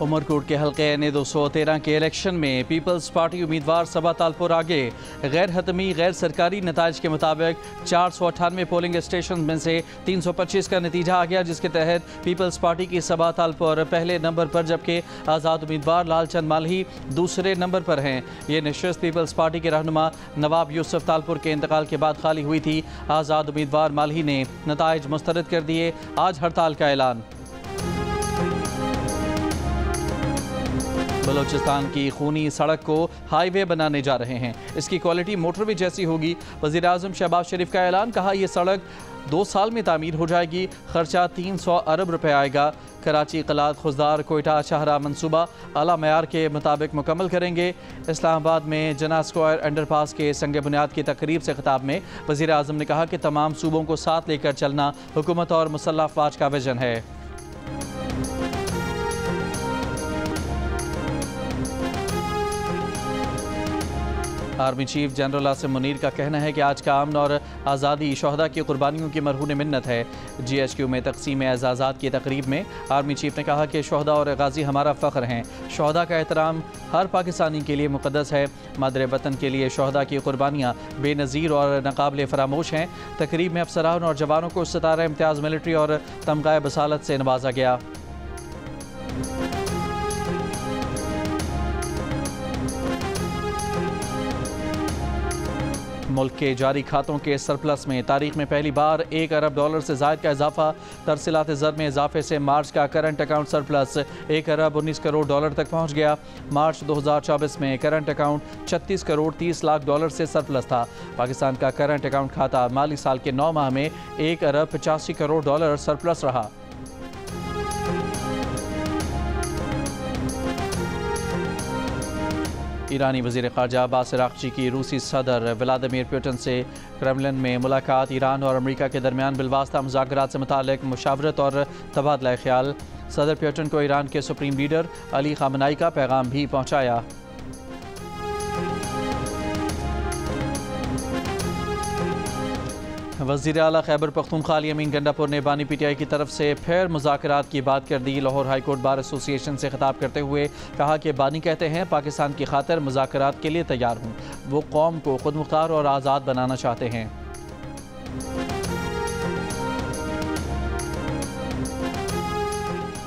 उमरकोट के हल्के N213 के इलेक्शन में पीपल्स पार्टी उम्मीदवार सबा तालपुर आगे। गैर हतमी गैर सरकारी नताइज के मुताबिक 498 पोलिंग स्टेशन में से 325 का नतीजा आ गया, जिसके तहत पीपल्स पार्टी की सबा तालपुर पहले नंबर पर जबकि आज़ाद उम्मीदवार लालचंद मालही दूसरे नंबर पर हैं। ये नशिस्त पीपल्स पार्टी के रहनुमा नवाब यूसुफ तालपुर के इंतकाल के बाद खाली हुई थी। आज़ाद उम्मीदवार मालही ने नताइज मुस्तरद कर दिए। आज हड़ताल का ऐलान। बलोचिस्तान की खूनी सड़क को हाईवे बनाने जा रहे हैं। इसकी क्वालिटी मोटरवे जैसी होगी। वज़ीर आज़म शहबाज शरीफ का ऐलान। कहा यह सड़क 2 साल में तामीर हो जाएगी। खर्चा 300 अरब रुपए आएगा। कराची कलात खुजदार कोयटा शाहरा मंसूबा आला मयार के मुताबिक मुकम्मल करेंगे। इस्लामाबाद में जना स्क्वायर अंडरपास के संग बुनियाद की तकरीब से खिताब में वज़ीर आज़म ने कहा कि तमाम सूबों को साथ लेकर चलना हुकूमत और मुसल्लह अफवाज का विजन है। Army chief general Asim Munir का कहना है कि आज का अमन और आज़ादी शहदा की कुर्बानियों की मरहून मिन्नत है। GHQ में तकसीम एजाज़ात की तकरीब में आर्मी चीफ ने कहा कि शहदा और गाजी हमारा फ़ख्र हैं। शहदा का एहतराम हर पाकिस्तानी के लिए मुक़द्दस है। मादरे वतन के लिए शहदा की कुर्बानियाँ बेनज़ीर और नाकाबिले फरामोश हैं। तकरीब में अफसरान और जवानों को सितारा इम्तियाज़ मिलिट्री और तमग़ा बसालत से नवाजा गया। मुल्क के जारी खातों के सरप्लस में तारीख में पहली बार $1 अरब से ज़ायद का इजाफा। तरसीलात ज़र में इजाफे से मार्च का करंट अकाउंट सरप्लस $1 अरब 19 करोड़ तक पहुँच गया। मार्च 2024 में करंट अकाउंट $36 करोड़ 30 लाख से सरप्लस था। पाकिस्तान का करंट अकाउंट खाता माली साल के 9 माह में $1 अरब 85 करोड़ सरप्लस रहा। ईरानी वज़ीर ख़ारजा अब्बास अराग़ची की रूसी सदर व्लादिमीर पुतिन से क्रेमलिन में मुलाकात। ईरान और अमेरिका के दरमियान बिलवास्ता मुज़ाकरात से मुताल्लिक़ मुशावरत और तबादला ख्याल। सदर पुतिन को ईरान के सुप्रीम लीडर अली ख़ामेनी का पैगाम भी पहुँचाया। वज़ीर आला खैबर पख्तूनख्वा अली अमीन गंडापुर ने बानी PTI की तरफ से फिर मुज़ाकरात की बात कर दी। Lahore high court bar association से खिताब करते हुए कहा कि बानी कहते हैं पाकिस्तान की खातिर मुज़ाकरात के लिए तैयार हूँ। वो कौम को खुद मुख्तार और आज़ाद बनाना चाहते हैं।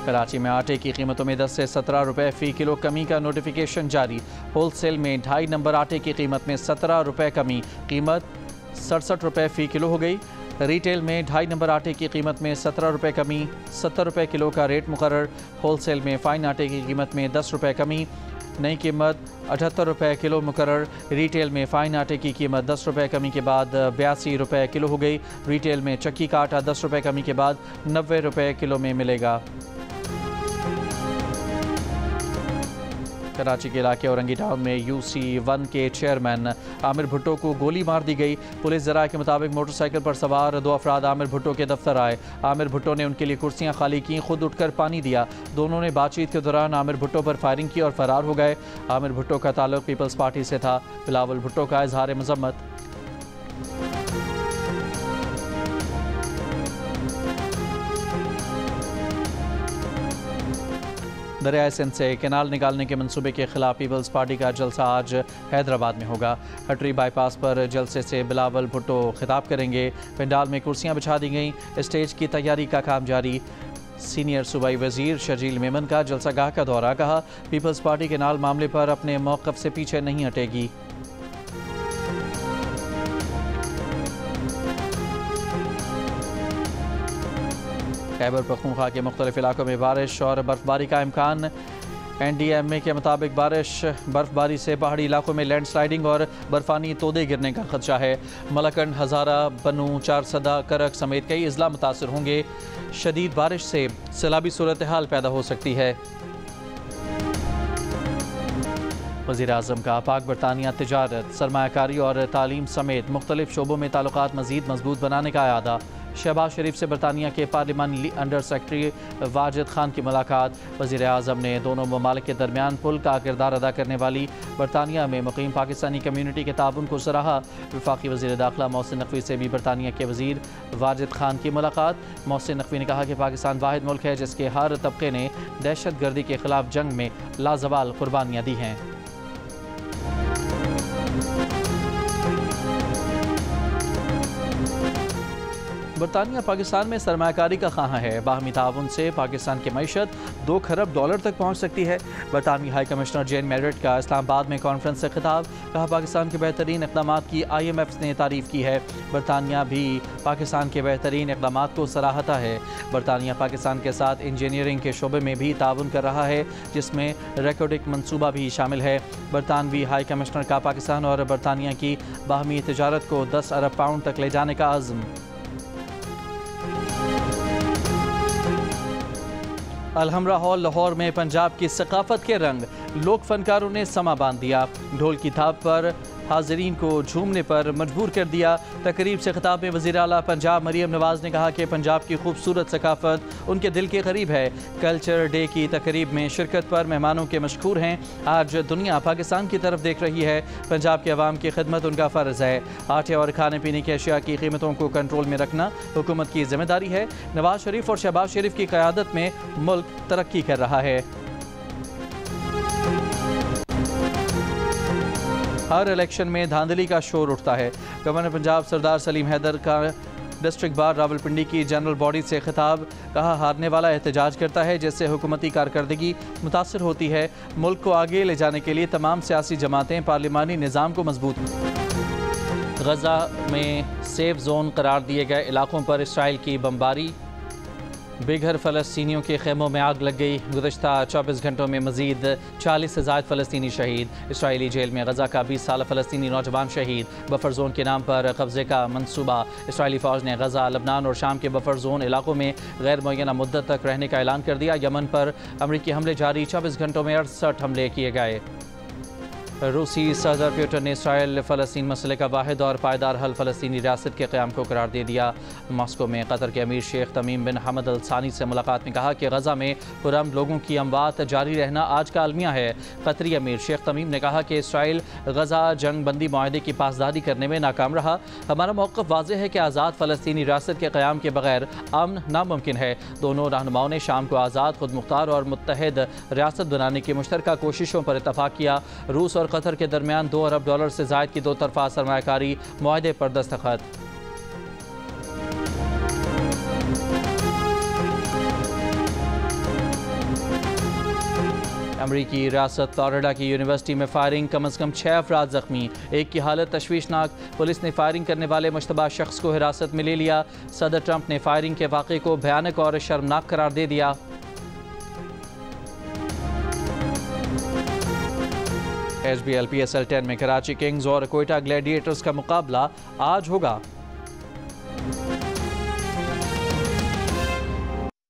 कराची में आटे की कीमतों में 10 से 17 रुपए फ़ी किलो कमी का नोटिफिकेशन जारी। होलसेल में 2.5 नंबर आटे की कीमत में 17 रुपए कमी, कीमत 67 रुपए फ़ी किलो हो गई। रिटेल में 2.5 नंबर आटे की कीमत में 17 रुपए कमी, 70 रुपए किलो का रेट मुकर्रर। होलसेल में फ़ाइन आटे की कीमत में 10 रुपए कमी, नई कीमत 78 रुपए किलो मुकर्रर। रिटेल में फ़ाइन आटे की कीमत 10 रुपए कमी के बाद 82 रुपए किलो हो गई। रिटेल में चक्की का आटा 10 रुपए कमी के बाद 90 रुपए किलो में मिलेगा। कराची के इलाके औरंगी टाउन में UC1 के चेयरमैन आमिर भुट्टो को गोली मार दी गई। पुलिस ज़राए के मुताबिक मोटरसाइकिल पर सवार 2 अफराद आमिर भुट्टो के दफ्तर आए। आमिर भुट्टो ने उनके लिए कुर्सियां खाली की, खुद उठकर पानी दिया। दोनों ने बातचीत के दौरान आमिर भुट्टो पर फायरिंग की और फरार हो गए। आमिर भुट्टो का ताल्लुक पीपल्स पार्टी से था। बिलावल भुट्टो का इजहार मजम्मत। दरियाए सिंध से कैनाल निकालने के मंसूबे के खिलाफ पीपल्स पार्टी का जलसा आज हैदराबाद में होगा। हटरी बाईपास पर जलसे से बिलावल भुट्टो खिताब करेंगे। पंडाल में कुर्सियां बिछा दी गईं। स्टेज की तैयारी का काम जारी। सीनियर सूबाई वजीर शर्जील मेमन का जलसागाह का दौरा। कहा पीपल्स पार्टी कैनाल मामले पर अपने मौक़िफ़ से पीछे नहीं हटेगी। खैबर पख्तूनख्वा के मुख्तलिफ इलाकों में बारिश और बर्फबारी का इम्कान। NDMA के मुताबिक बर्फबारी से पहाड़ी इलाकों में लैंडस्लाइडिंग और बर्फानी तोदे गिरने का खदशा है। मलकंड, हज़ारा, बनू, चारसदा, करक समेत कई अजला मुतासर होंगे। शदीद बारिश से सैलाबी सूरत हाल पैदा हो सकती है। वज़ीर आज़म का पाक बरतानिया तिजारत, सरमायाकारी और तालीम समेत मुख्तलिफ शोबों में ताल्लुकात मज़ीद मजबूत बनाने का इरादा। शहबाज शरीफ से बरतानिया के पार्लिमानी अंडर सेक्रेटरी वाजिद खान की मुलाकात। वज़ीर आज़म ने दोनों ममालिक के दरमियान पुल का किरदार अदा करने वाली बरतानिया में मुकीम पाकिस्तानी कम्यूनिटी के ताउन को सराहा। वफाकी वज़ीर दाखिला मोहसिन नकवी से भी बरतानिया के वज़ीर वाजिद खान की मुलाकात। मोहसिन नकवी ने कहा कि पाकिस्तान वाहिद मुल्क है जिसके हर तबके ने दहशत गर्दी के खिलाफ जंग में लाजवाल कुर्बानियाँ दी हैं। बरतानिया पाकिस्तान में सरमायाकारी का ख़्वाह है। बाहमी ताउन से पाकिस्तान की मईशत $2 खरब तक पहुँच सकती है। बरतानवी हाई कमिश्नर जेन मेरिट का इस्लामाबाद में कॉन्फ्रेंस से खिताब। कहा पाकिस्तान के बेहतरीन इक़दामात की IMF ने तारीफ़ की है। बरतानिया भी पाकिस्तान के बेहतरीन इक़दामात को सराहता है। बरतानिया पाकिस्तान के साथ इंजीनियरिंग के शोबे में भी ताउन कर रहा है जिसमें रेकॉर्डिक मनसूबा भी शामिल है। बरतानवी हाई कमिश्नर का पाकिस्तान और बरतानिया की बाहमी तिजारत को 10 अरब पाउंड तक ले जाने का अज़्म। अलहमरा हॉल लाहौर में पंजाब की सकाफत के रंग, लोक फनकारों ने समा बांध दिया। ढोल की थाप पर हाज़रीन को झूमने पर मजबूर कर दिया। तकरीब से खिताब में वज़ीर आला पंजाब मरीम नवाज़ ने कहा कि पंजाब की खूबसूरत सकाफत उनके दिल के करीब है। कल्चर डे की तकरीब में शिरकत पर मेहमानों के मशकूर हैं। आज दुनिया पाकिस्तान की तरफ देख रही है। पंजाब के अवाम की खिदमत उनका फ़र्ज़ है। आटे और खाने पीने की अशिया की कीमतों को कंट्रोल में रखना हुकूमत की जिम्मेदारी है। नवाज शरीफ और शहबाज शरीफ की क़यादत में मुल्क तरक्की कर रहा है। हर इलेक्शन में धांधली का शोर उठता है। गवर्नर पंजाब सरदार सलीम हैदर का डिस्ट्रिक्ट बार रावलपिंडी की जनरल बॉडी से खिताब। कहा हारने वाला एहतजाज करता है जिससे हुकूमती कारकर्दगी मुतासर होती है। मुल्क को आगे ले जाने के लिए तमाम सियासी जमातें पार्लिमानी निज़ाम को मजबूत। गजा में सेफ जोन करार दिए गए इलाकों पर इसराइल की बमबारी। बेघर फ़लस्तीनियों के खेमों में आग लग गई। गुज़श्ता 24 घंटों में मज़ीद 40 से ज़ायद फ़लस्तीनी शहीद। इसराइली जेल में गजा का 20 साल फ़लस्तीनी नौजवान शहीद। बफर जोन के नाम पर कब्ज़े का मंसूबा। इसराइली फ़ौज ने गजा, लबनान और शाम के बफर जोन इलाकों में गैर मुअय्यना मुद्दत तक रहने का ऐलान कर दिया। यमन पर अमरीकी हमले जारी, 24 घंटों में 68 हमले किए गए। रूसी सदर पुतिन ने इसराइल फ़लस्तीन मसले का वाहिद और पायदार हल फ़लस्तीनी रियासत के क़याम को करार दे दिया। मॉस्को में कतर के अमीर शेख तमीम बिन हमद अल सानी से मुलाकात में कहा कि गजा में पुरअमन लोगों की अमवात जारी रहना आज का अलमिया है। कतरी अमीर शेख तमीम ने कहा कि इसराइल गजा जंग बंदी मुआहदे की पासदारी करने में नाकाम रहा। हमारा मौक़िफ़ वाज़ेह है कि आज़ाद फ़लस्तीनी रियासत के क़याम के बगैर अमन नामुमकिन है। दोनों रहनुमाओं ने शाम को आज़ाद, खुद मुख्तार और मुत्तहिद रियासत बनाने की मुश्तरका कोशिशों पर इत्तफ़ाक़ किया। रूस और कतर के दरमियान $2 अरब से ज़ायद की 2 तरफ़ा सरमायाकारी मुआहदे पर दस्तखत। अमरीकी रियासत फ्लोरिडा की यूनिवर्सिटी में फायरिंग, कम अज़ कम 6 अफराद ज़ख्मी। एक की हालत तशवीशनाक। पुलिस ने फायरिंग करने वाले मुश्तबा शख्स को हिरासत में ले लिया। सदर ट्रंप ने फायरिंग के वाक़े को भयानक और शर्मनाक करार दे दिया। HBL PSL 10 में कराची किंग्स और कोयटा ग्लैडिएटर्स का मुकाबला आज होगा।